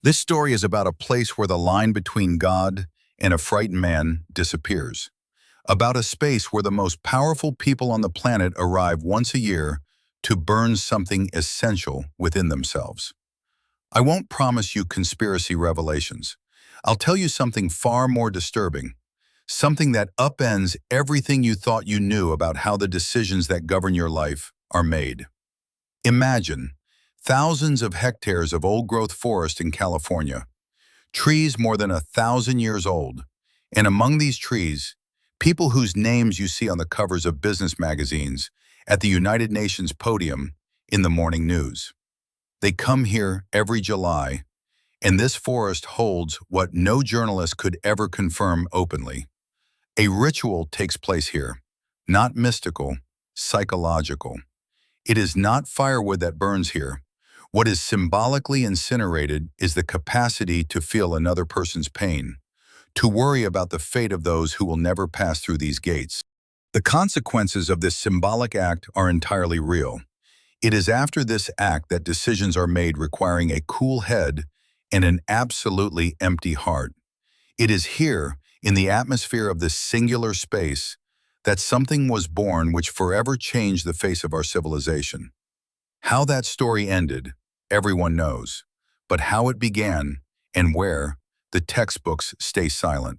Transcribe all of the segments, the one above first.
This story is about a place where the line between God and a frightened man disappears. About a space where the most powerful people on the planet arrive once a year to burn something essential within themselves. I won't promise you conspiracy revelations. I'll tell you something far more disturbing, something that upends everything you thought you knew about how the decisions that govern your life are made. Imagine thousands of hectares of old-growth forest in California, trees more than 1,000 years old, and among these trees, people whose names you see on the covers of business magazines, at the United Nations podium, in the morning news. They come here every July, and this forest holds what no journalist could ever confirm openly. A ritual takes place here, not mystical, psychological. It is not firewood that burns here. What is symbolically incinerated is the capacity to feel another person's pain, to worry about the fate of those who will never pass through these gates. The consequences of this symbolic act are entirely real. It is after this act that decisions are made requiring a cool head and an absolutely empty heart. It is here, in the atmosphere of this singular space, that something was born which forever changed the face of our civilization. How that story ended, everyone knows, but how it began and where, the textbooks stay silent.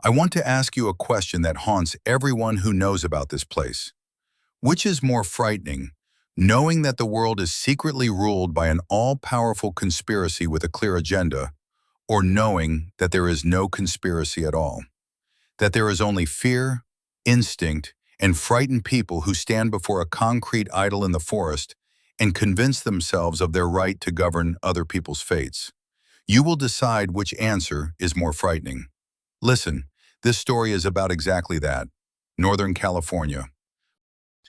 I want to ask you a question that haunts everyone who knows about this place. Which is more frightening, knowing that the world is secretly ruled by an all-powerful conspiracy with a clear agenda, or knowing that there is no conspiracy at all? That there is only fear, instinct, and frightened people who stand before a concrete idol in the forest and convince themselves of their right to govern other people's fates. You will decide which answer is more frightening. Listen, this story is about exactly that. Northern California.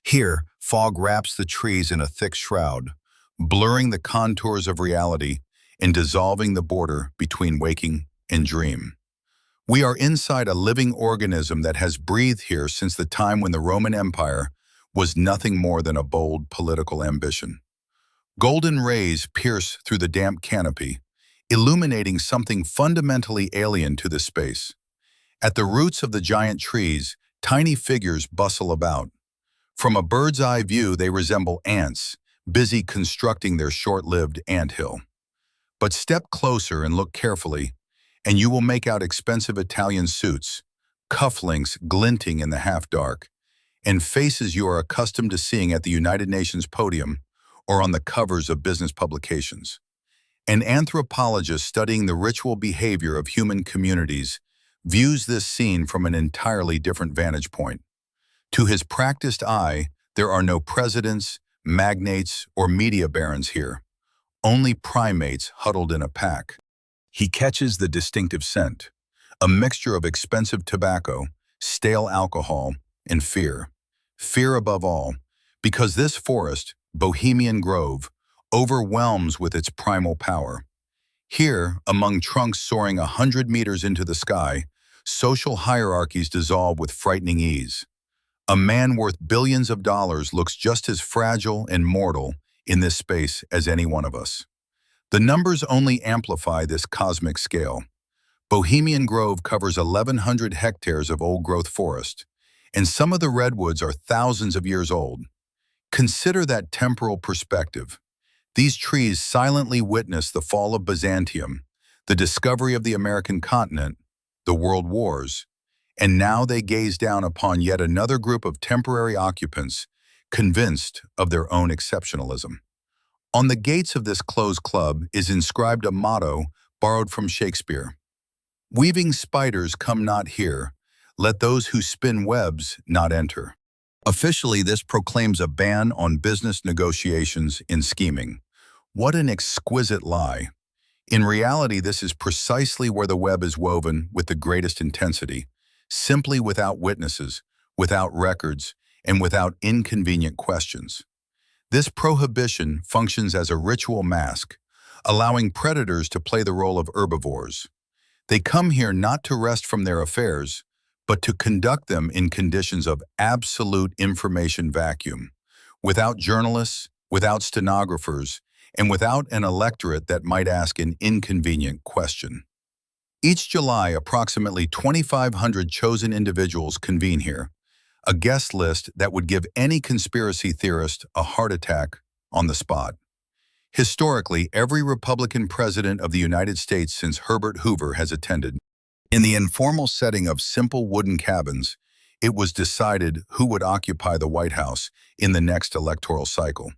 Here, fog wraps the trees in a thick shroud, blurring the contours of reality and dissolving the border between waking and dream. We are inside a living organism that has breathed here since the time when the Roman Empire was nothing more than a bold political ambition. Golden rays pierce through the damp canopy, illuminating something fundamentally alien to this space. At the roots of the giant trees, tiny figures bustle about. From a bird's-eye view, they resemble ants, busy constructing their short-lived anthill. But step closer and look carefully, and you will make out expensive Italian suits, cufflinks glinting in the half-dark, and faces you are accustomed to seeing at the United Nations podium or on the covers of business publications. An anthropologist studying the ritual behavior of human communities views this scene from an entirely different vantage point. To his practiced eye, there are no presidents, magnates, or media barons here, only primates huddled in a pack. He catches the distinctive scent, a mixture of expensive tobacco, stale alcohol, and fear. Fear above all, because this forest, Bohemian Grove, overwhelms with its primal power. Here, among trunks soaring 100 meters into the sky, social hierarchies dissolve with frightening ease. A man worth billions of dollars looks just as fragile and mortal in this space as any one of us. The numbers only amplify this cosmic scale. Bohemian Grove covers 1,100 hectares of old-growth forest, and some of the redwoods are thousands of years old. Consider that temporal perspective. These trees silently witness the fall of Byzantium, the discovery of the American continent, the world wars, and now they gaze down upon yet another group of temporary occupants, convinced of their own exceptionalism. On the gates of this closed club is inscribed a motto borrowed from Shakespeare. "Weaving spiders come not here, let those who spin webs not enter." Officially, this proclaims a ban on business negotiations and scheming. What an exquisite lie. In reality, this is precisely where the web is woven with the greatest intensity, simply without witnesses, without records, and without inconvenient questions. This prohibition functions as a ritual mask, allowing predators to play the role of herbivores. They come here not to rest from their affairs, but to conduct them in conditions of absolute information vacuum, without journalists, without stenographers, and without an electorate that might ask an inconvenient question. Each July, approximately 2,500 chosen individuals convene here, a guest list that would give any conspiracy theorist a heart attack on the spot. Historically, every Republican president of the United States since Herbert Hoover has attended. In the informal setting of simple wooden cabins, it was decided who would occupy the White House in the next electoral cycle,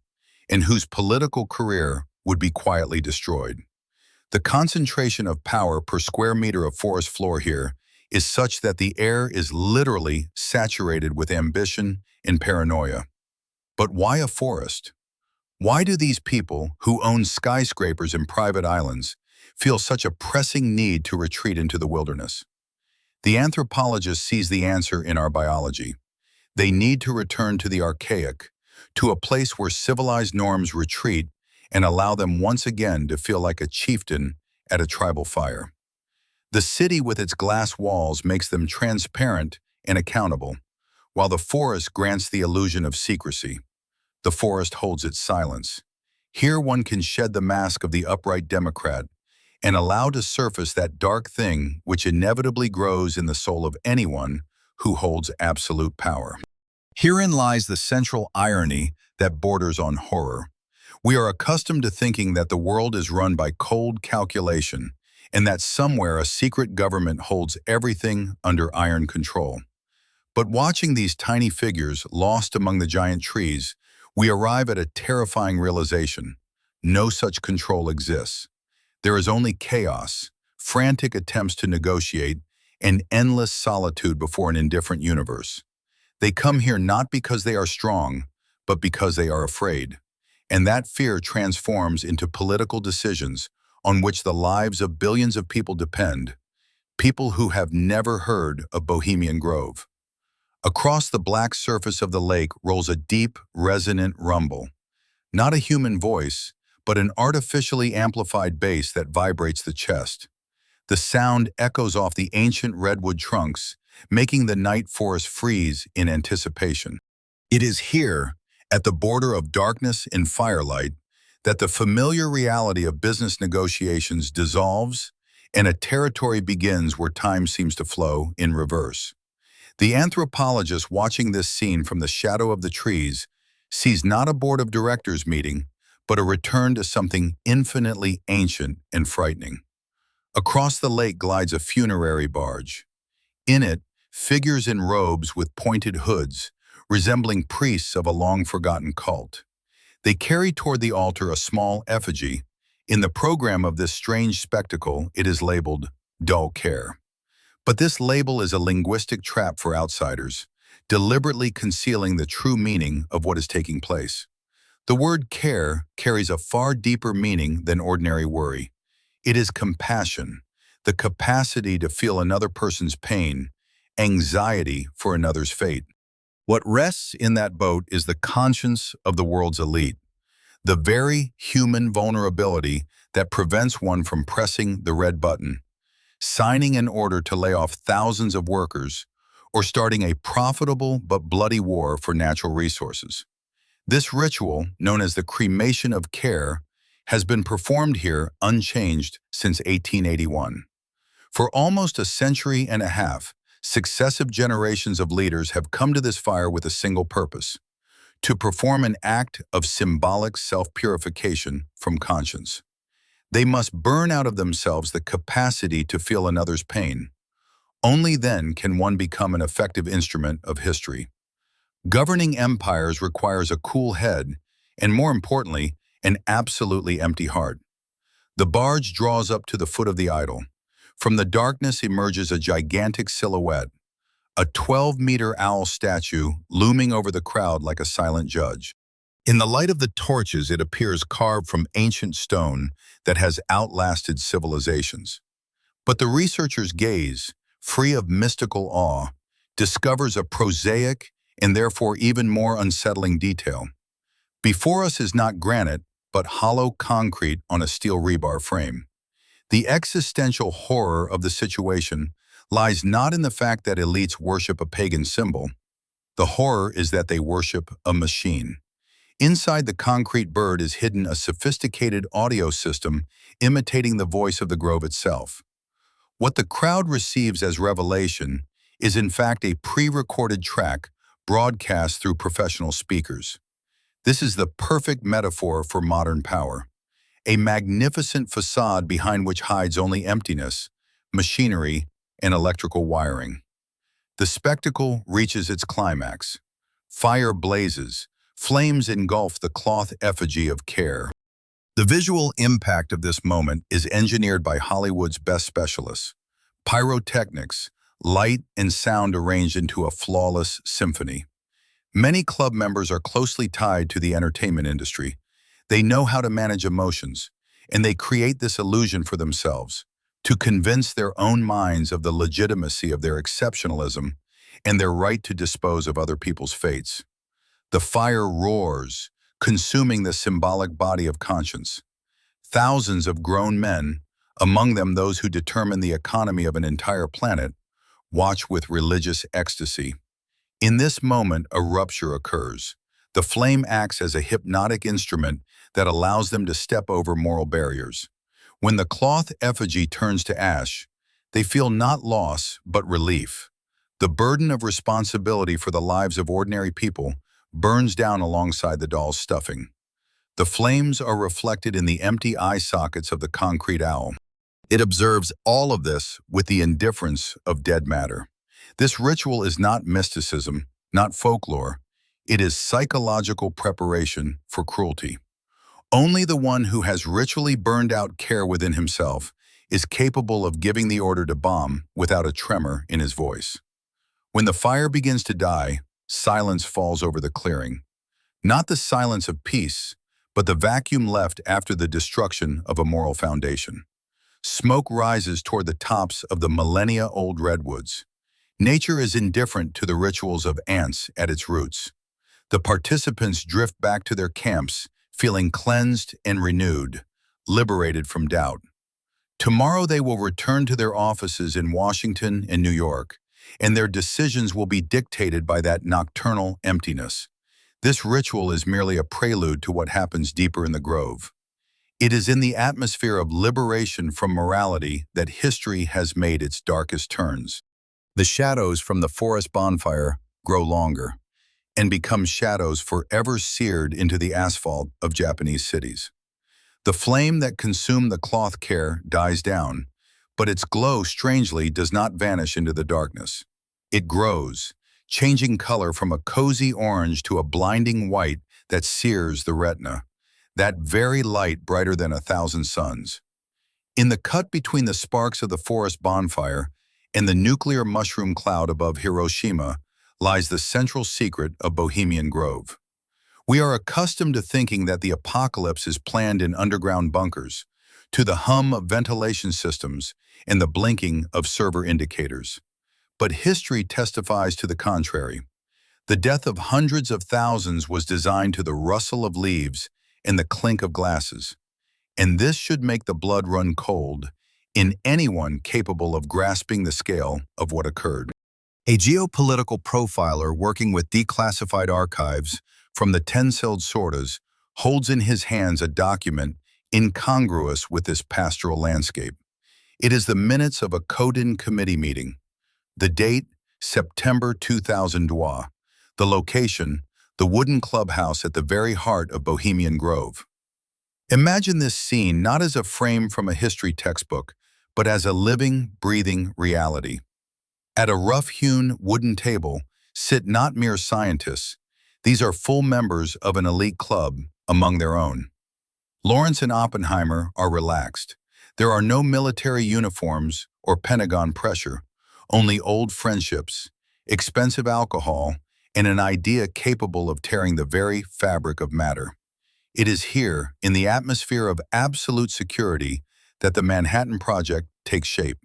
and whose political career would be quietly destroyed. The concentration of power per square meter of forest floor here is such that the air is literally saturated with ambition and paranoia. But why a forest? Why do these people, who own skyscrapers and private islands, feel such a pressing need to retreat into the wilderness? The anthropologist sees the answer in our biology. They need to return to the archaic, to a place where civilized norms retreat and allow them once again to feel like a chieftain at a tribal fire. The city with its glass walls makes them transparent and accountable, while the forest grants the illusion of secrecy. The forest holds its silence. Here one can shed the mask of the upright Democrat and allow to surface that dark thing which inevitably grows in the soul of anyone who holds absolute power. Herein lies the central irony that borders on horror. We are accustomed to thinking that the world is run by cold calculation and that somewhere a secret government holds everything under iron control. But watching these tiny figures lost among the giant trees, we arrive at a terrifying realization. No such control exists. There is only chaos, frantic attempts to negotiate, and endless solitude before an indifferent universe. They come here not because they are strong, but because they are afraid. And that fear transforms into political decisions on which the lives of billions of people depend, people who have never heard of Bohemian Grove. Across the black surface of the lake rolls a deep, resonant rumble. Not a human voice, but an artificially amplified bass that vibrates the chest. The sound echoes off the ancient redwood trunks, making the night forest freeze in anticipation. It is here, at the border of darkness and firelight, that the familiar reality of business negotiations dissolves and a territory begins where time seems to flow in reverse. The anthropologist watching this scene from the shadow of the trees sees not a board of directors meeting, but a return to something infinitely ancient and frightening. Across the lake glides a funerary barge. In it, figures in robes with pointed hoods, resembling priests of a long-forgotten cult. They carry toward the altar a small effigy. In the program of this strange spectacle, it is labeled dull care. But this label is a linguistic trap for outsiders, deliberately concealing the true meaning of what is taking place. The word care carries a far deeper meaning than ordinary worry. It is compassion, the capacity to feel another person's pain, anxiety for another's fate. What rests in that boat is the conscience of the world's elite, the very human vulnerability that prevents one from pressing the red button, signing an order to lay off thousands of workers, or starting a profitable but bloody war for natural resources. This ritual, known as the Cremation of Care, has been performed here unchanged since 1881. For almost a century and a half, successive generations of leaders have come to this fire with a single purpose: to perform an act of symbolic self-purification from conscience. They must burn out of themselves the capacity to feel another's pain. Only then can one become an effective instrument of history. Governing empires requires a cool head, and more importantly, an absolutely empty heart. The barge draws up to the foot of the idol. From the darkness emerges a gigantic silhouette, a 12-meter owl statue looming over the crowd like a silent judge. In the light of the torches, it appears carved from ancient stone that has outlasted civilizations. But the researcher's gaze, free of mystical awe, discovers a prosaic and therefore even more unsettling detail. Before us is not granite, but hollow concrete on a steel rebar frame. The existential horror of the situation lies not in the fact that elites worship a pagan symbol. The horror is that they worship a machine. Inside the concrete bird is hidden a sophisticated audio system imitating the voice of the grove itself. What the crowd receives as revelation is in fact a pre-recorded track broadcast through professional speakers. This is the perfect metaphor for modern power, a magnificent facade behind which hides only emptiness, machinery, and electrical wiring. The spectacle reaches its climax. Fire blazes, flames engulf the cloth effigy of Care. The visual impact of this moment is engineered by Hollywood's best specialists. Pyrotechnics, light and sound arranged into a flawless symphony. Many club members are closely tied to the entertainment industry. They know how to manage emotions, and they create this illusion for themselves to convince their own minds of the legitimacy of their exceptionalism and their right to dispose of other people's fates. The fire roars, consuming the symbolic body of conscience. Thousands of grown men, among them those who determine the economy of an entire planet, watch with religious ecstasy. In this moment, a rupture occurs. The flame acts as a hypnotic instrument that allows them to step over moral barriers. When the cloth effigy turns to ash, they feel not loss, but relief. The burden of responsibility for the lives of ordinary people burns down alongside the doll's stuffing. The flames are reflected in the empty eye sockets of the concrete owl. It observes all of this with the indifference of dead matter. This ritual is not mysticism, not folklore. It is psychological preparation for cruelty. Only the one who has ritually burned out Care within himself is capable of giving the order to bomb without a tremor in his voice. When the fire begins to die, silence falls over the clearing. Not the silence of peace, but the vacuum left after the destruction of a moral foundation. Smoke rises toward the tops of the millennia-old redwoods. Nature is indifferent to the rituals of ants at its roots. The participants drift back to their camps, feeling cleansed and renewed, liberated from doubt. Tomorrow they will return to their offices in Washington and New York, and their decisions will be dictated by that nocturnal emptiness. This ritual is merely a prelude to what happens deeper in the grove. It is in the atmosphere of liberation from morality that history has made its darkest turns. The shadows from the forest bonfire grow longer and become shadows forever seared into the asphalt of Japanese cities. The flame that consumed the cloth Care dies down, but its glow strangely does not vanish into the darkness. It grows, changing color from a cozy orange to a blinding white that sears the retina, that very light brighter than 1,000 suns. In the cut between the sparks of the forest bonfire and the nuclear mushroom cloud above Hiroshima lies the central secret of Bohemian Grove. We are accustomed to thinking that the apocalypse is planned in underground bunkers, to the hum of ventilation systems and the blinking of server indicators. But history testifies to the contrary. The death of hundreds of thousands was designed to the rustle of leaves and the clink of glasses. And this should make the blood run cold in anyone capable of grasping the scale of what occurred. A geopolitical profiler working with declassified archives from the Tenseld Sordas holds in his hands a document incongruous with this pastoral landscape. It is the minutes of a Codin committee meeting. The date, September 2000. The location, the wooden clubhouse at the very heart of Bohemian Grove. Imagine this scene not as a frame from a history textbook, but as a living, breathing reality. At a rough-hewn wooden table sit not mere scientists. These are full members of an elite club among their own. Lawrence and Oppenheimer are relaxed. There are no military uniforms or Pentagon pressure, only old friendships, expensive alcohol, and an idea capable of tearing the very fabric of matter. It is here, in the atmosphere of absolute security, that the Manhattan Project takes shape.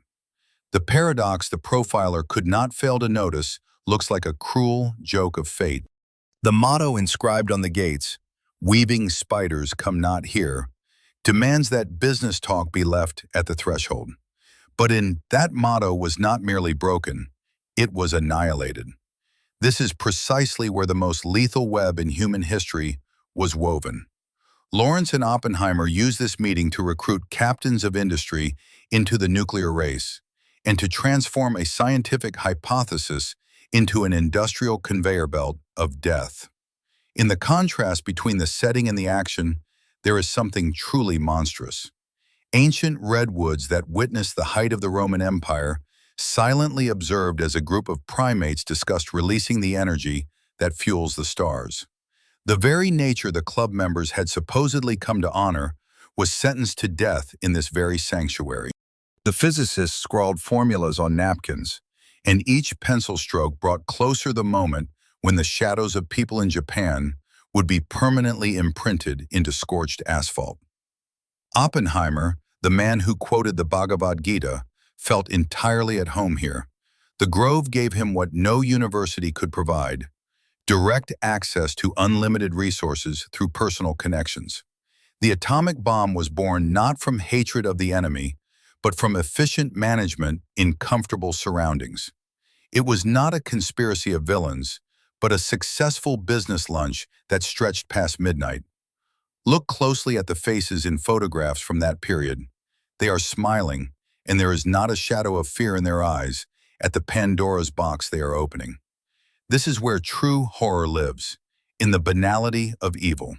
The paradox the profiler could not fail to notice looks like a cruel joke of fate. The motto inscribed on the gates, "Weaving spiders come not here," demands that business talk be left at the threshold. But that motto was not merely broken, it was annihilated. This is precisely where the most lethal web in human history was woven. Lawrence and Oppenheimer used this meeting to recruit captains of industry into the nuclear race and to transform a scientific hypothesis into an industrial conveyor belt of death. In the contrast between the setting and the action, there is something truly monstrous. Ancient redwoods that witnessed the height of the Roman Empire silently observed as a group of primates discussed releasing the energy that fuels the stars. The very nature the club members had supposedly come to honor was sentenced to death in this very sanctuary. The physicists scrawled formulas on napkins, and each pencil stroke brought closer the moment when the shadows of people in Japan would be permanently imprinted into scorched asphalt. Oppenheimer, the man who quoted the Bhagavad Gita, felt entirely at home here. The Grove gave him what no university could provide: direct access to unlimited resources through personal connections. The atomic bomb was born not from hatred of the enemy, but from efficient management in comfortable surroundings. It was not a conspiracy of villains, but a successful business lunch that stretched past midnight. Look closely at the faces in photographs from that period. They are smiling, and there is not a shadow of fear in their eyes at the Pandora's box they are opening. This is where true horror lives, in the banality of evil.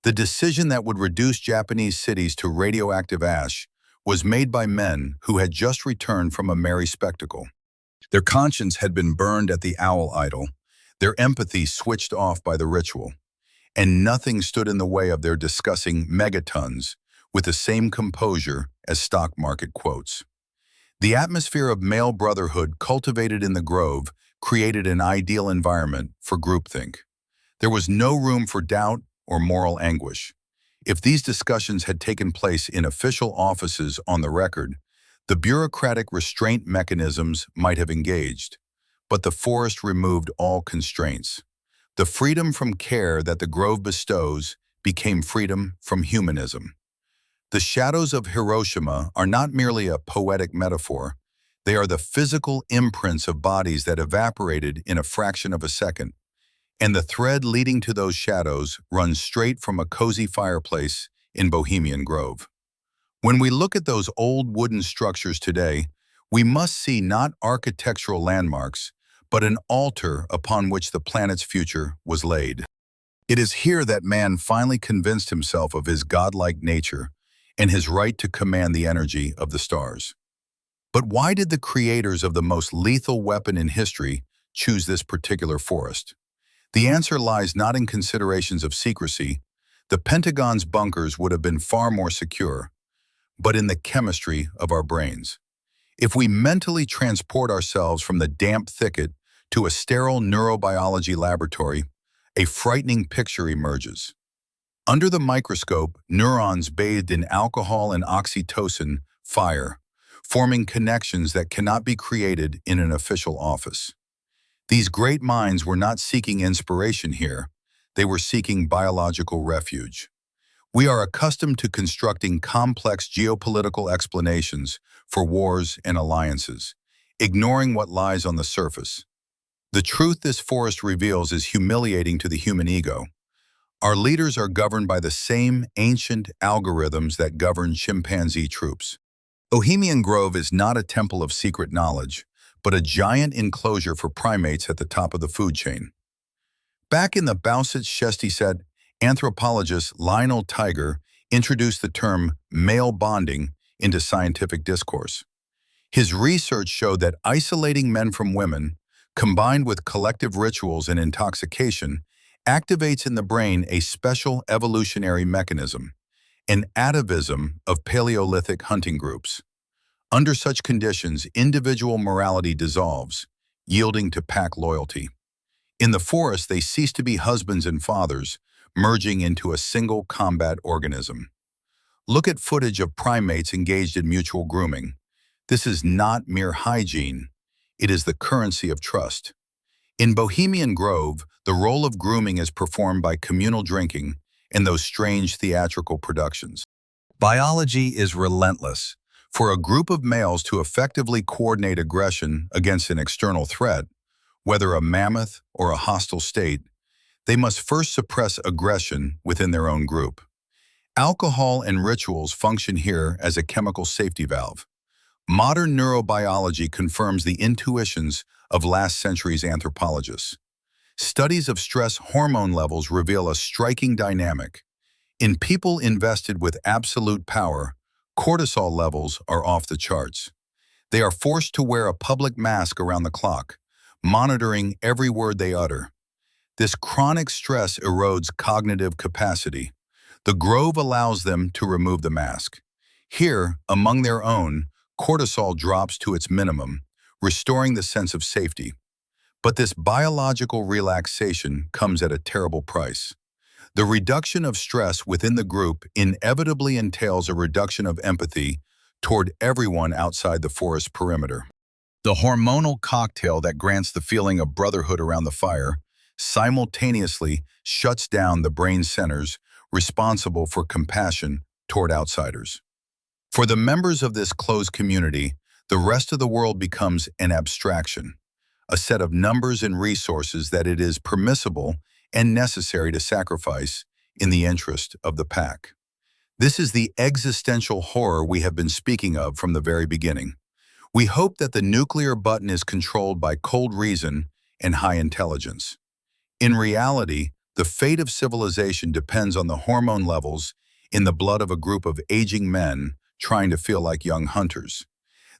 The decision that would reduce Japanese cities to radioactive ash was made by men who had just returned from a merry spectacle. Their conscience had been burned at the owl idol, their empathy switched off by the ritual, and nothing stood in the way of their discussing megatons with the same composure as stock market quotes. The atmosphere of male brotherhood cultivated in the Grove created an ideal environment for groupthink. There was no room for doubt or moral anguish. If these discussions had taken place in official offices on the record, the bureaucratic restraint mechanisms might have engaged, but the forest removed all constraints. The freedom from care that the Grove bestows became freedom from humanism. The shadows of Hiroshima are not merely a poetic metaphor. They are the physical imprints of bodies that evaporated in a fraction of a second. And the thread leading to those shadows runs straight from a cozy fireplace in Bohemian Grove. When we look at those old wooden structures today, we must see not architectural landmarks, but an altar upon which the planet's future was laid. It is here that man finally convinced himself of his godlike nature and his right to command the energy of the stars. But why did the creators of the most lethal weapon in history choose this particular forest? The answer lies not in considerations of secrecy. The Pentagon's bunkers would have been far more secure, but in the chemistry of our brains. If we mentally transport ourselves from the damp thicket to a sterile neurobiology laboratory, a frightening picture emerges. Under the microscope, neurons bathed in alcohol and oxytocin fire, forming connections that cannot be created in an official office. These great minds were not seeking inspiration here, they were seeking biological refuge. We are accustomed to constructing complex geopolitical explanations for wars and alliances, ignoring what lies on the surface. The truth this forest reveals is humiliating to the human ego. Our leaders are governed by the same ancient algorithms that govern chimpanzee troops. Bohemian Grove is not a temple of secret knowledge, but a giant enclosure for primates at the top of the food chain. Back in the Bauset set, anthropologist Lionel Tiger introduced the term male bonding into scientific discourse. His research showed that isolating men from women, combined with collective rituals and intoxication, activates in the brain a special evolutionary mechanism, an atavism of Paleolithic hunting groups. Under such conditions, individual morality dissolves, yielding to pack loyalty. In the forest, they cease to be husbands and fathers, merging into a single combat organism. Look at footage of primates engaged in mutual grooming. This is not mere hygiene. It is the currency of trust. In Bohemian Grove, the role of grooming is performed by communal drinking and those strange theatrical productions. Biology is relentless. For a group of males to effectively coordinate aggression against an external threat, whether a mammoth or a hostile state, They must first suppress aggression within their own group. Alcohol and rituals function here as a chemical safety valve. Modern neurobiology confirms the intuitions of last century's anthropologists. Studies of stress hormone levels reveal a striking dynamic. In people invested with absolute power, cortisol levels are off the charts. They are forced to wear a public mask around the clock, monitoring every word they utter. This chronic stress erodes cognitive capacity. The Grove allows them to remove the mask. Here, among their own, cortisol drops to its minimum, restoring the sense of safety. But this biological relaxation comes at a terrible price. The reduction of stress within the group inevitably entails a reduction of empathy toward everyone outside the forest perimeter. The hormonal cocktail that grants the feeling of brotherhood around the fire simultaneously shuts down the brain centers responsible for compassion toward outsiders. For the members of this closed community, the rest of the world becomes an abstraction, a set of numbers and resources that it is permissible and necessary to sacrifice in the interest of the pack. This is the existential horror we have been speaking of from the very beginning. We hope that the nuclear button is controlled by cold reason and high intelligence. In reality, the fate of civilization depends on the hormone levels in the blood of a group of aging men trying to feel like young hunters.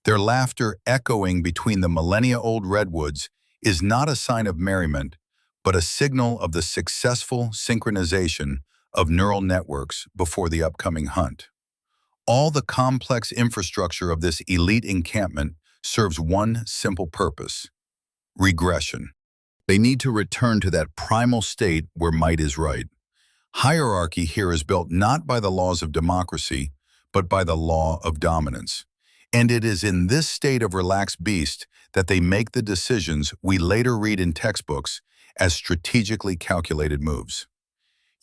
Their laughter echoing between the millennia-old redwoods is not a sign of merriment, but a signal of the successful synchronization of neural networks before the upcoming hunt. All the complex infrastructure of this elite encampment serves one simple purpose: regression. They need to return to that primal state where might is right. Hierarchy here is built not by the laws of democracy, but by the law of dominance. And it is in this state of relaxed beast that they make the decisions we later read in textbooks as strategically calculated moves.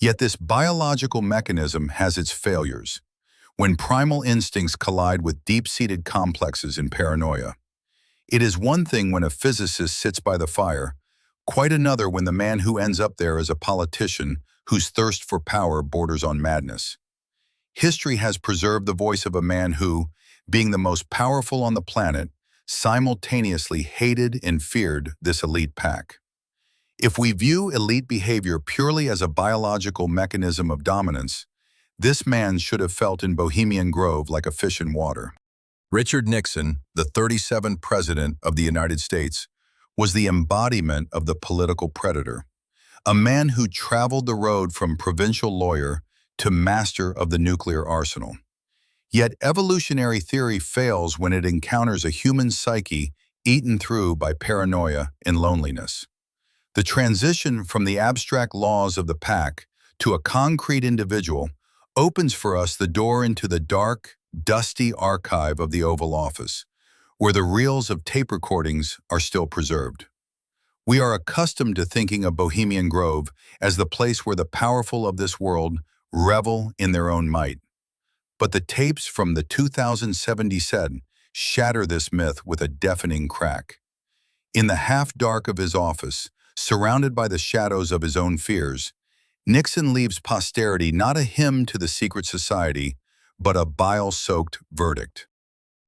Yet this biological mechanism has its failures. When primal instincts collide with deep-seated complexes and paranoia. It is one thing when a physicist sits by the fire, quite another when the man who ends up there is a politician whose thirst for power borders on madness. History has preserved the voice of a man who, being the most powerful on the planet, simultaneously hated and feared this elite pack. If we view elite behavior purely as a biological mechanism of dominance, this man should have felt in Bohemian Grove like a fish in water. Richard Nixon, the 37th President of the United States, was the embodiment of the political predator, a man who traveled the road from provincial lawyer to master of the nuclear arsenal. Yet evolutionary theory fails when it encounters a human psyche eaten through by paranoia and loneliness. The transition from the abstract laws of the pack to a concrete individual opens for us the door into the dark, dusty archive of the Oval Office, where the reels of tape recordings are still preserved. We are accustomed to thinking of Bohemian Grove as the place where the powerful of this world revel in their own might. But the tapes from the 2070 set shatter this myth with a deafening crack. In the half-dark of his office, surrounded by the shadows of his own fears, Nixon leaves posterity not a hymn to the secret society, but a bile-soaked verdict.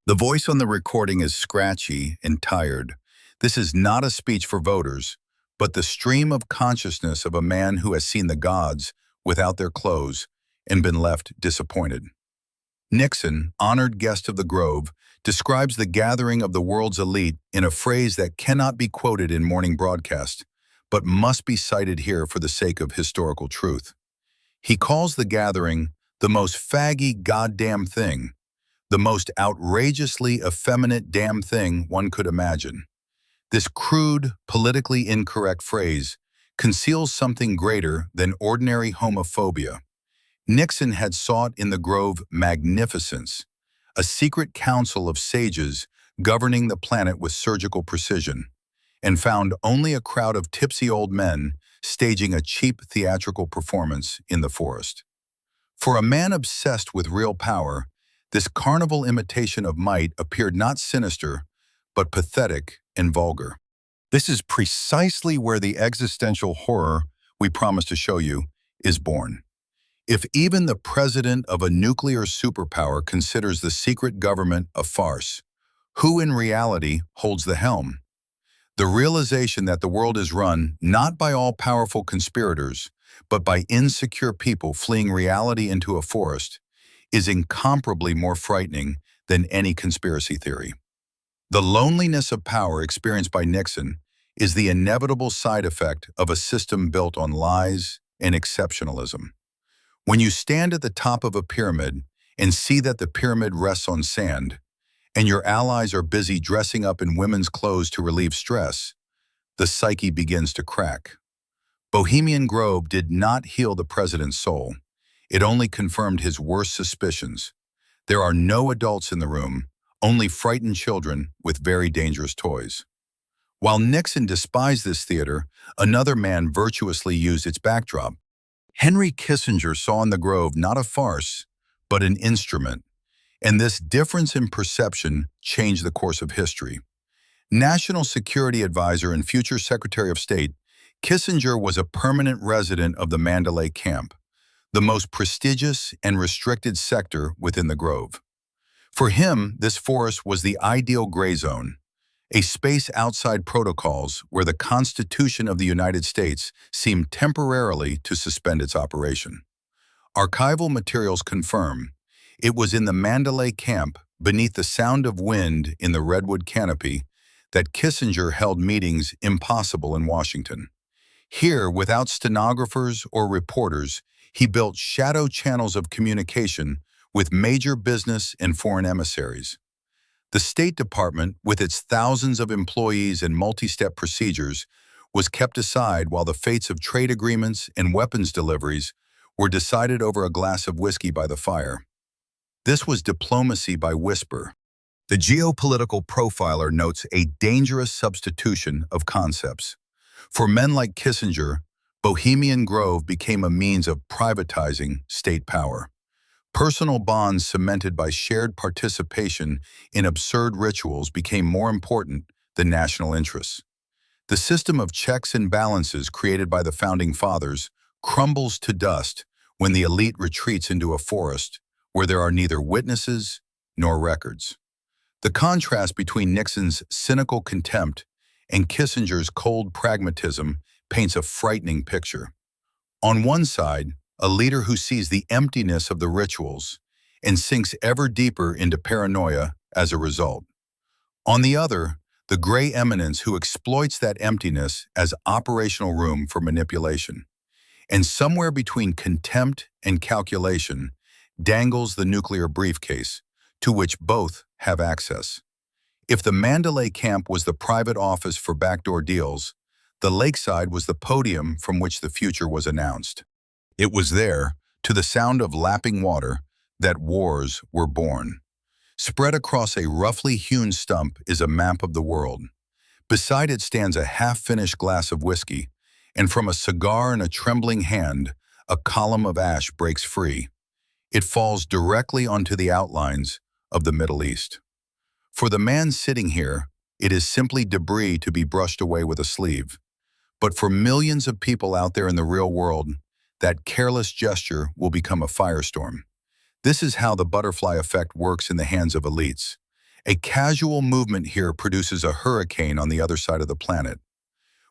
The voice on the recording is scratchy and tired. This is not a speech for voters, but the stream of consciousness of a man who has seen the gods without their clothes and been left disappointed. Nixon, honored guest of the Grove, describes the gathering of the world's elite in a phrase that cannot be quoted in morning broadcast, but must be cited here for the sake of historical truth. He calls the gathering the most faggy goddamn thing, the most outrageously effeminate damn thing one could imagine. This crude, politically incorrect phrase conceals something greater than ordinary homophobia. Nixon had sought in the Grove magnificence, a secret council of sages governing the planet with surgical precision, and found only a crowd of tipsy old men staging a cheap theatrical performance in the forest. For a man obsessed with real power, this carnival imitation of might appeared not sinister, but pathetic and vulgar. This is precisely where the existential horror we promise to show you is born. If even the president of a nuclear superpower considers the secret government a farce, who in reality holds the helm? The realization that the world is run not by all-powerful conspirators, but by insecure people fleeing reality into a forest, is incomparably more frightening than any conspiracy theory. The loneliness of power experienced by Nixon is the inevitable side effect of a system built on lies and exceptionalism. When you stand at the top of a pyramid and see that the pyramid rests on sand, and your allies are busy dressing up in women's clothes to relieve stress, the psyche begins to crack. Bohemian Grove did not heal the president's soul. It only confirmed his worst suspicions. There are no adults in the room, only frightened children with very dangerous toys. While Nixon despised this theater, another man virtuously used its backdrop. Henry Kissinger saw in the Grove not a farce, but an instrument. And this difference in perception changed the course of history. National Security Advisor and future Secretary of State, Kissinger was a permanent resident of the Mandalay camp, the most prestigious and restricted sector within the Grove. For him, this forest was the ideal gray zone, a space outside protocols where the Constitution of the United States seemed temporarily to suspend its operation. Archival materials confirm it was in the Mandalay camp, beneath the sound of wind in the redwood canopy, that Kissinger held meetings impossible in Washington. Here, without stenographers or reporters, he built shadow channels of communication with major business and foreign emissaries. The State Department, with its thousands of employees and multi-step procedures, was kept aside while the fates of trade agreements and weapons deliveries were decided over a glass of whiskey by the fire. This was diplomacy by whisper. The geopolitical profiler notes a dangerous substitution of concepts. For men like Kissinger, Bohemian Grove became a means of privatizing state power. Personal bonds cemented by shared participation in absurd rituals became more important than national interests. The system of checks and balances created by the Founding Fathers crumbles to dust when the elite retreats into a forest where there are neither witnesses nor records. The contrast between Nixon's cynical contempt and Kissinger's cold pragmatism paints a frightening picture. On one side, a leader who sees the emptiness of the rituals and sinks ever deeper into paranoia as a result. On the other, the gray eminence who exploits that emptiness as operational room for manipulation. And somewhere between contempt and calculation dangles the nuclear briefcase, to which both have access. If the Mandalay camp was the private office for backdoor deals, the lakeside was the podium from which the future was announced. It was there, to the sound of lapping water, that wars were born. Spread across a roughly hewn stump is a map of the world. Beside it stands a half-finished glass of whiskey, and from a cigar in a trembling hand, a column of ash breaks free. It falls directly onto the outlines of the Middle East. For the man sitting here, it is simply debris to be brushed away with a sleeve. But for millions of people out there in the real world, that careless gesture will become a firestorm. This is how the butterfly effect works in the hands of elites. A casual movement here produces a hurricane on the other side of the planet.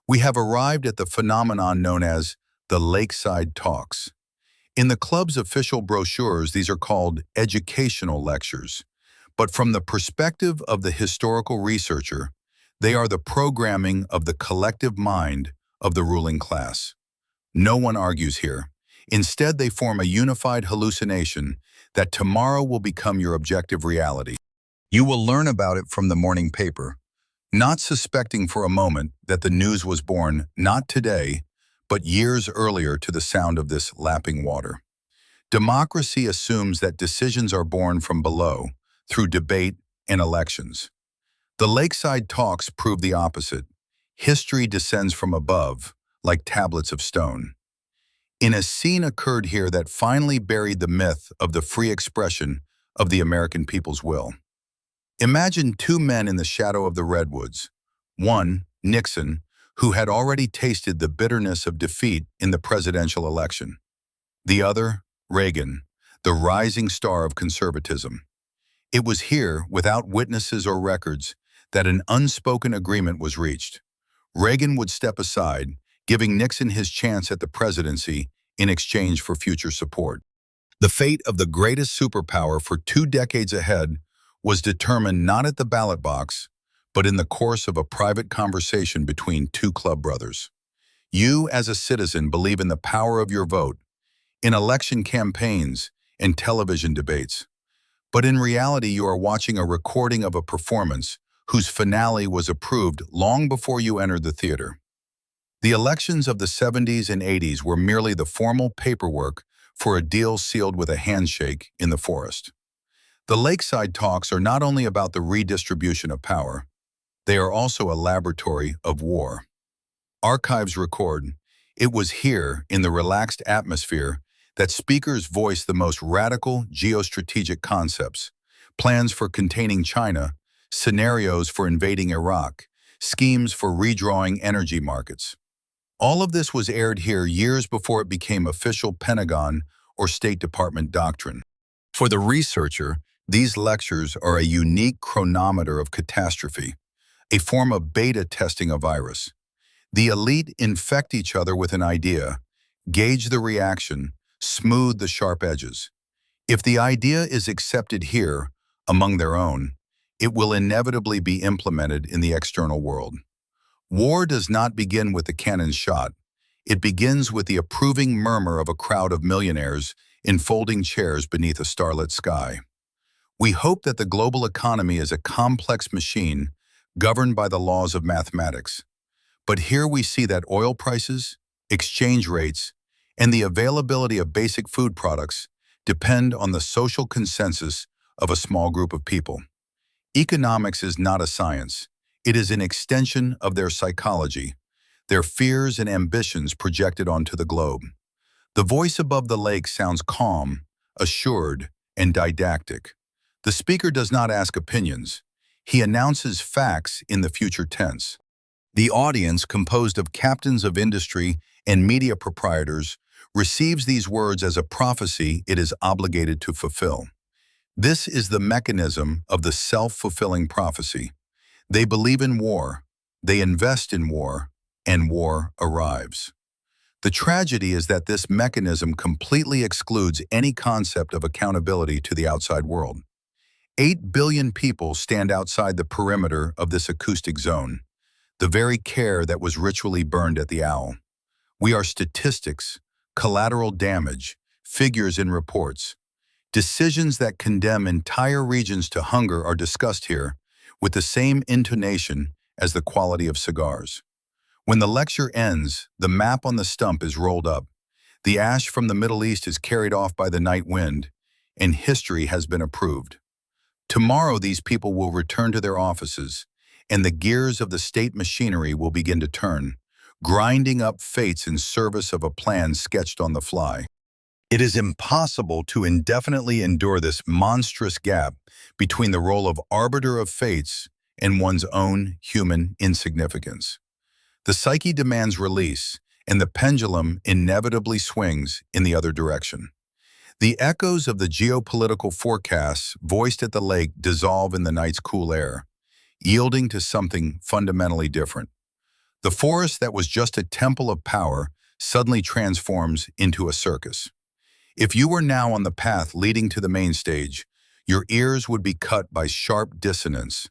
We have arrived at the phenomenon known as the Lakeside Talks. In the club's official brochures, these are called educational lectures. But from the perspective of the historical researcher, they are the programming of the collective mind of the ruling class. No one argues here. Instead, they form a unified hallucination that tomorrow will become your objective reality. You will learn about it from the morning paper, not suspecting for a moment that the news was born not today, but years earlier to the sound of this lapping water. Democracy assumes that decisions are born from below, through debate and elections. The Lakeside Talks prove the opposite. History descends from above, like tablets of stone. A scene occurred here that finally buried the myth of the free expression of the American people's will. Imagine two men in the shadow of the redwoods. One, Nixon, who had already tasted the bitterness of defeat in the presidential election. The other, Reagan, the rising star of conservatism. It was here, without witnesses or records, that an unspoken agreement was reached. Reagan would step aside, giving Nixon his chance at the presidency in exchange for future support. The fate of the greatest superpower for 2 decades ahead was determined not at the ballot box, but in the course of a private conversation between two club brothers. You, as a citizen, believe in the power of your vote, in election campaigns and television debates. But in reality, you are watching a recording of a performance whose finale was approved long before you entered the theater. The elections of the 70s and 80s were merely the formal paperwork for a deal sealed with a handshake in the forest. The lakeside talks are not only about the redistribution of power, they are also a laboratory of war. Archives record, it was here, in the relaxed atmosphere, that speakers voiced the most radical geostrategic concepts, plans for containing China, scenarios for invading Iraq, schemes for redrawing energy markets. All of this was aired here years before it became official Pentagon or State Department doctrine. For the researcher, these lectures are a unique chronometer of catastrophe, a form of beta testing a virus. The elite infect each other with an idea, gauge the reaction, smooth the sharp edges. If the idea is accepted here, among their own, it will inevitably be implemented in the external world. War does not begin with the cannon's shot. It begins with the approving murmur of a crowd of millionaires in folding chairs beneath a starlit sky. We hope that the global economy is a complex machine governed by the laws of mathematics. But here we see that oil prices, exchange rates, and the availability of basic food products depend on the social consensus of a small group of people. Economics is not a science. It is an extension of their psychology, their fears and ambitions projected onto the globe. The voice above the lake sounds calm, assured, and didactic. The speaker does not ask opinions. He announces facts in the future tense. The audience, composed of captains of industry and media proprietors, receives these words as a prophecy it is obligated to fulfill. This is the mechanism of the self-fulfilling prophecy. They believe in war, they invest in war, and war arrives. The tragedy is that this mechanism completely excludes any concept of accountability to the outside world. 8 billion people stand outside the perimeter of this acoustic zone, the very care that was ritually burned at the owl. We are statistics, collateral damage, figures in reports. Decisions that condemn entire regions to hunger are discussed here with the same intonation as the quality of cigars. When the lecture ends, the map on the stump is rolled up. The ash from the Middle East is carried off by the night wind, and history has been approved. Tomorrow, these people will return to their offices, and the gears of the state machinery will begin to turn, grinding up fates in service of a plan sketched on the fly. It is impossible to indefinitely endure this monstrous gap between the role of arbiter of fates and one's own human insignificance. The psyche demands release, and the pendulum inevitably swings in the other direction. The echoes of the geopolitical forecasts voiced at the lake dissolve in the night's cool air, yielding to something fundamentally different. The forest that was just a temple of power suddenly transforms into a circus. If you were now on the path leading to the main stage, your ears would be cut by sharp dissonance.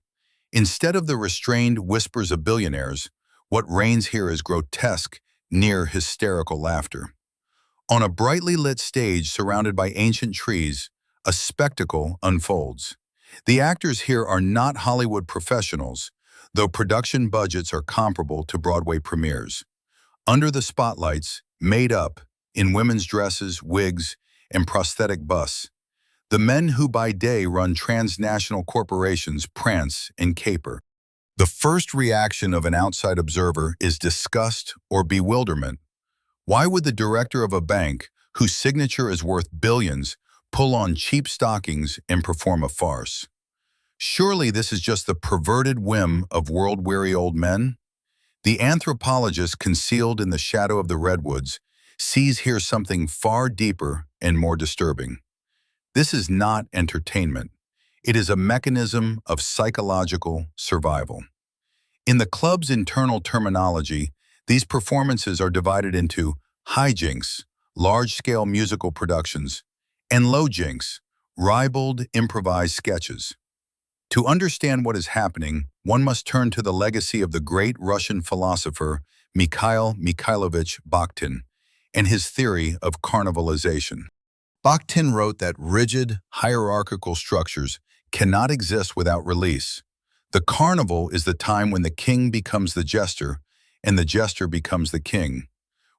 Instead of the restrained whispers of billionaires, what reigns here is grotesque, near hysterical laughter. On a brightly lit stage surrounded by ancient trees, a spectacle unfolds. The actors here are not Hollywood professionals, though production budgets are comparable to Broadway premieres. Under the spotlights, made up, in women's dresses, wigs, and prosthetic busts, the men who by day run transnational corporations prance and caper. The first reaction of an outside observer is disgust or bewilderment. Why would the director of a bank, whose signature is worth billions, pull on cheap stockings and perform a farce? Surely this is just the perverted whim of world-weary old men? The anthropologist concealed in the shadow of the redwoods sees here something far deeper and more disturbing. This is not entertainment. It is a mechanism of psychological survival. In the club's internal terminology, these performances are divided into hijinks, large-scale musical productions, and lowjinks, ribald improvised sketches. To understand what is happening, one must turn to the legacy of the great Russian philosopher Mikhail Mikhailovich Bakhtin and his theory of carnivalization. Bakhtin wrote that rigid, hierarchical structures cannot exist without release. The carnival is the time when the king becomes the jester and the jester becomes the king,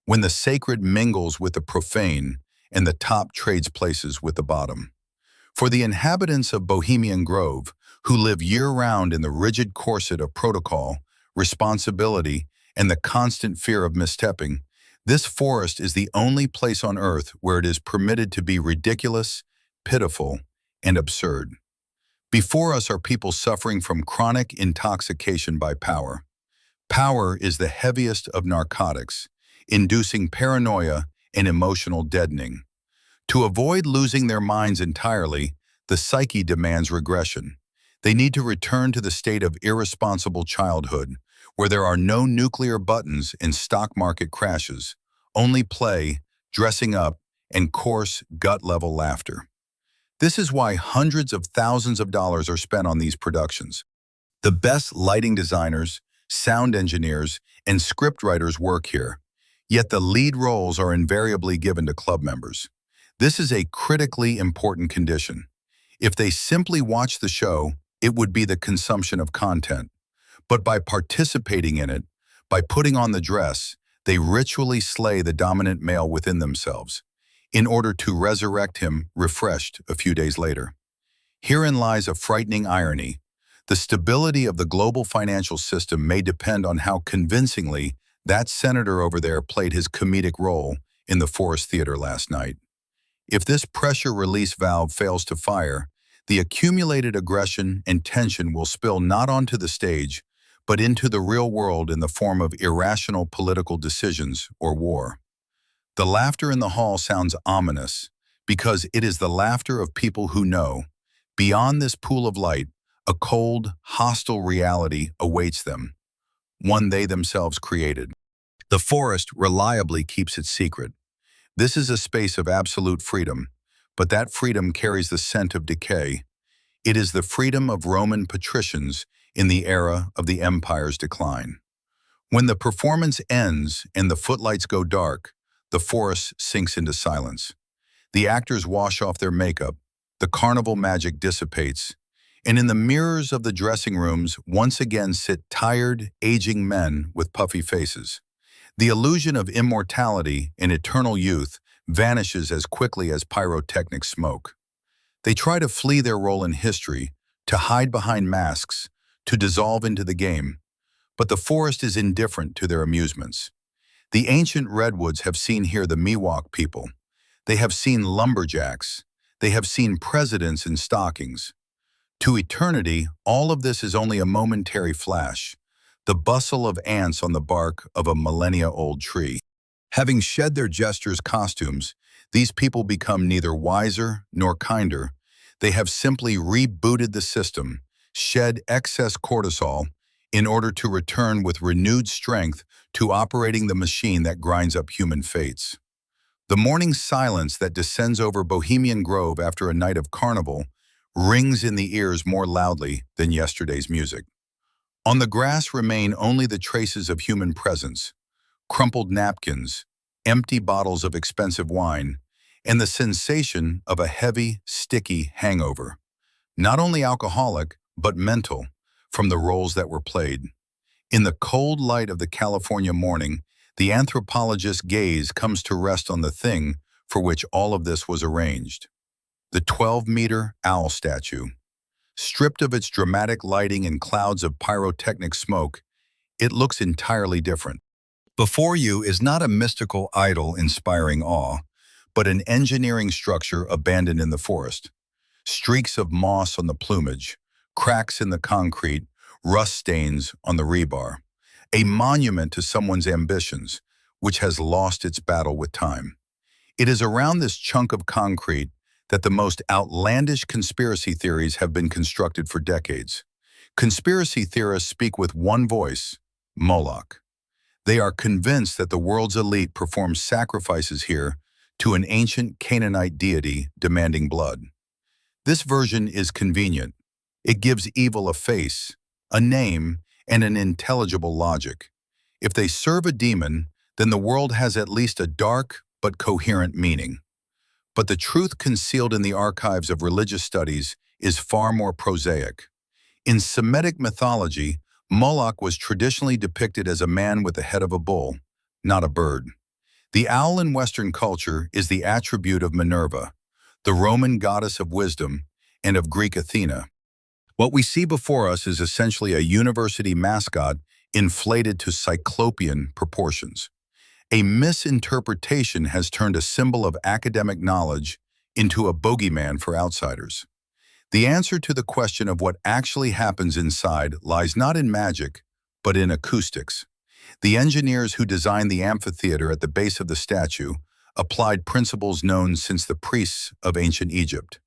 when the sacred mingles with the profane and the top trades places with the bottom. For the inhabitants of Bohemian Grove, who live year-round in the rigid corset of protocol, responsibility, and the constant fear of misstepping, this forest is the only place on earth where it is permitted to be ridiculous, pitiful, and absurd. Before us are people suffering from chronic intoxication by power. Power is the heaviest of narcotics, inducing paranoia and emotional deadening. To avoid losing their minds entirely, the psyche demands regression. They need to return to the state of irresponsible childhood, where there are no nuclear buttons and stock market crashes, only play, dressing up, and coarse, gut-level laughter. This is why hundreds of thousands of dollars are spent on these productions. The best lighting designers, sound engineers, and scriptwriters work here, yet the lead roles are invariably given to club members. This is a critically important condition. If they simply watch the show, it would be the consumption of content. But by participating in it, by putting on the dress, they ritually slay the dominant male within themselves, in order to resurrect him refreshed a few days later. Herein lies a frightening irony. The stability of the global financial system may depend on how convincingly that senator over there played his comedic role in the Forest Theater last night. If this pressure release valve fails to fire, the accumulated aggression and tension will spill not onto the stage, but into the real world in the form of irrational political decisions or war. The laughter in the hall sounds ominous because it is the laughter of people who know, beyond this pool of light, a cold, hostile reality awaits them, one they themselves created. The forest reliably keeps its secret. This is a space of absolute freedom, but that freedom carries the scent of decay. It is the freedom of Roman patricians in the era of the empire's decline. When the performance ends and the footlights go dark, the forest sinks into silence. The actors wash off their makeup, the carnival magic dissipates, and in the mirrors of the dressing rooms once again sit tired, aging men with puffy faces. The illusion of immortality and eternal youth vanishes as quickly as pyrotechnic smoke. They try to flee their role in history, to hide behind masks, to dissolve into the game, but the forest is indifferent to their amusements. The ancient redwoods have seen here the Miwok people. They have seen lumberjacks. They have seen presidents in stockings. To eternity, all of this is only a momentary flash, the bustle of ants on the bark of a millennia-old tree. Having shed their jesters' costumes, these people become neither wiser nor kinder. They have simply rebooted the system, shed excess cortisol, in order to return with renewed strength to operating the machine that grinds up human fates. The morning silence that descends over Bohemian Grove after a night of carnival rings in the ears more loudly than yesterday's music. On the grass remain only the traces of human presence, crumpled napkins, empty bottles of expensive wine, and the sensation of a heavy, sticky hangover, not only alcoholic, but mental, from the roles that were played. In the cold light of the California morning, the anthropologist's gaze comes to rest on the thing for which all of this was arranged. The 12-meter owl statue. Stripped of its dramatic lighting and clouds of pyrotechnic smoke, it looks entirely different. Before you is not a mystical idol inspiring awe, but an engineering structure abandoned in the forest. Streaks of moss on the plumage, cracks in the concrete, rust stains on the rebar. a monument to someone's ambitions, which has lost its battle with time. It is around this chunk of concrete that the most outlandish conspiracy theories have been constructed for decades. Conspiracy theorists speak with one voice: Moloch. They are convinced that the world's elite performed sacrifices here to an ancient Canaanite deity demanding blood. This version is convenient. It gives evil a face, a name, and an intelligible logic. If they serve a demon, then the world has at least a dark but coherent meaning. But the truth concealed in the archives of religious studies is far more prosaic. In Semitic mythology, Moloch was traditionally depicted as a man with the head of a bull, not a bird. The owl in Western culture is the attribute of Minerva, the Roman goddess of wisdom, and of Greek Athena. What we see before us is essentially a university mascot inflated to cyclopean proportions. A misinterpretation has turned a symbol of academic knowledge into a bogeyman for outsiders. The answer to the question of what actually happens inside lies not in magic, but in acoustics. The engineers who designed the amphitheater at the base of the statue applied principles known since the priests of ancient Egypt.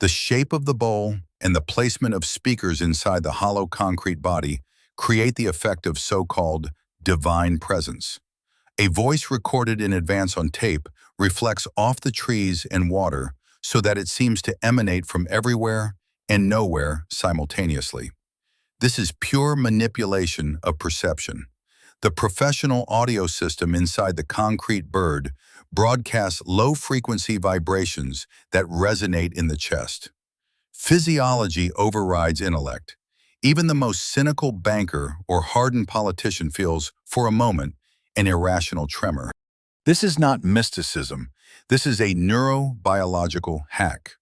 The shape of the bowl and the placement of speakers inside the hollow concrete body create the effect of so-called divine presence. A voice recorded in advance on tape reflects off the trees and water so that it seems to emanate from everywhere and nowhere simultaneously. This is pure manipulation of perception. The professional audio system inside the concrete bird broadcasts low-frequency vibrations that resonate in the chest. Physiology overrides intellect. Even the most cynical banker or hardened politician feels, for a moment, an irrational tremor. This is not mysticism. This is a neurobiological hack,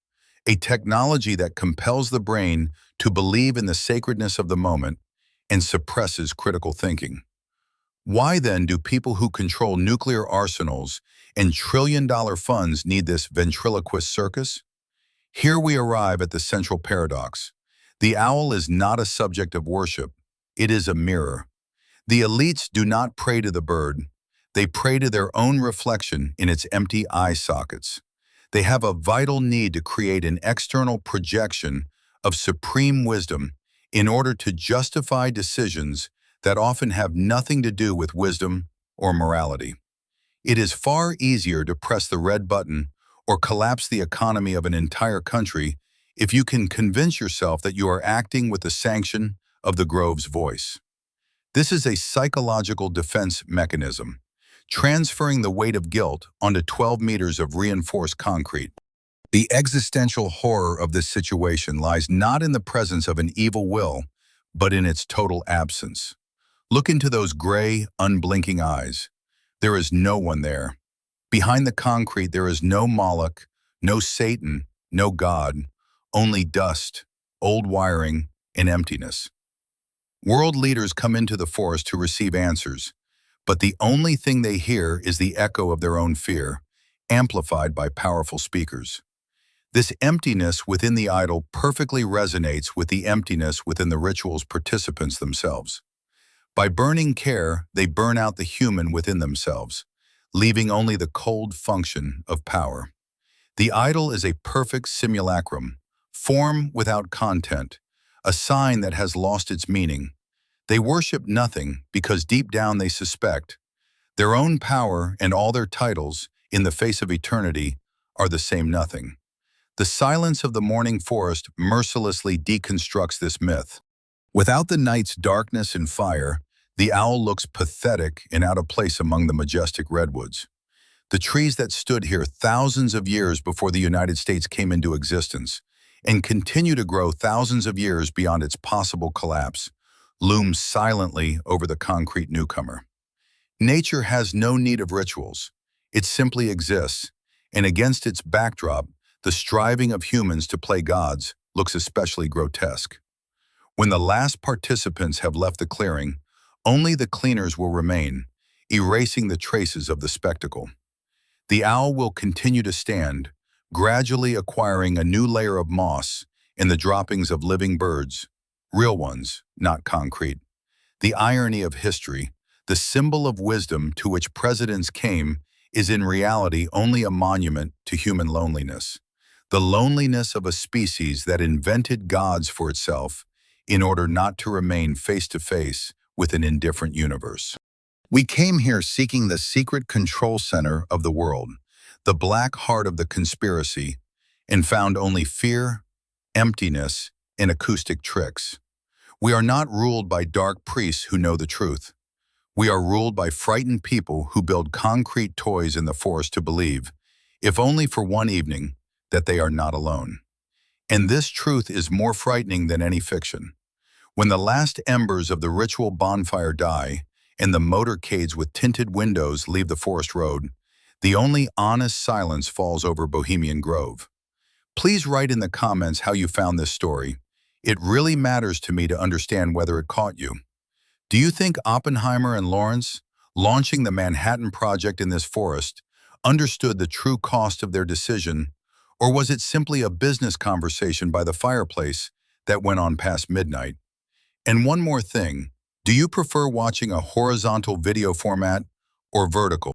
a technology that compels the brain to believe in the sacredness of the moment and suppresses critical thinking. Why then do people who control nuclear arsenals and trillion-dollar funds need this ventriloquist circus? Here we arrive at the central paradox. The owl is not a subject of worship. It is a mirror. The elites do not pray to the bird. They pray to their own reflection in its empty eye sockets. They have a vital need to create an external projection of supreme wisdom in order to justify decisions that often have nothing to do with wisdom or morality. It is far easier to press the red button or collapse the economy of an entire country if you can convince yourself that you are acting with the sanction of the Grove's voice. This is a psychological defense mechanism, transferring the weight of guilt onto 12 meters of reinforced concrete. The existential horror of this situation lies not in the presence of an evil will, but in its total absence. Look into those gray, unblinking eyes. There is no one there. Behind the concrete, there is no Moloch, no Satan, no God, only dust, old wiring, and emptiness. World leaders come into the forest to receive answers, but the only thing they hear is the echo of their own fear, amplified by powerful speakers. This emptiness within the idol perfectly resonates with the emptiness within the ritual's participants themselves. By burning care, they burn out the human within themselves, leaving only the cold function of power. The idol is a perfect simulacrum, form without content, a sign that has lost its meaning. They worship nothing because deep down they suspect their own power and all their titles in the face of eternity are the same nothing. The silence of the morning forest mercilessly deconstructs this myth. Without the night's darkness and fire, the owl looks pathetic and out of place among the majestic redwoods. The trees that stood here thousands of years before the United States came into existence and continue to grow thousands of years beyond its possible collapse looms silently over the concrete newcomer. Nature has no need of rituals. It simply exists, and against its backdrop, the striving of humans to play gods looks especially grotesque. When the last participants have left the clearing, only the cleaners will remain, erasing the traces of the spectacle. The owl will continue to stand, gradually acquiring a new layer of moss and the droppings of living birds, real ones, not concrete. The irony of history, the symbol of wisdom to which presidents came, is in reality only a monument to human loneliness. The loneliness of a species that invented gods for itself in order not to remain face to face with an indifferent universe. We came here seeking the secret control center of the world, the black heart of the conspiracy, and found only fear, emptiness, and acoustic tricks. We are not ruled by dark priests who know the truth. We are ruled by frightened people who build concrete toys in the forest to believe, if only for one evening, that they are not alone. And this truth is more frightening than any fiction. When the last embers of the ritual bonfire die and the motorcades with tinted windows leave the forest road, the only honest silence falls over Bohemian Grove. Please write in the comments how you found this story. It really matters to me to understand whether it caught you. Do you think Oppenheimer and Lawrence, launching the Manhattan Project in this forest, understood the true cost of their decision, or was it simply a business conversation by the fireplace that went on past midnight? And one more thing, do you prefer watching a horizontal video format or vertical?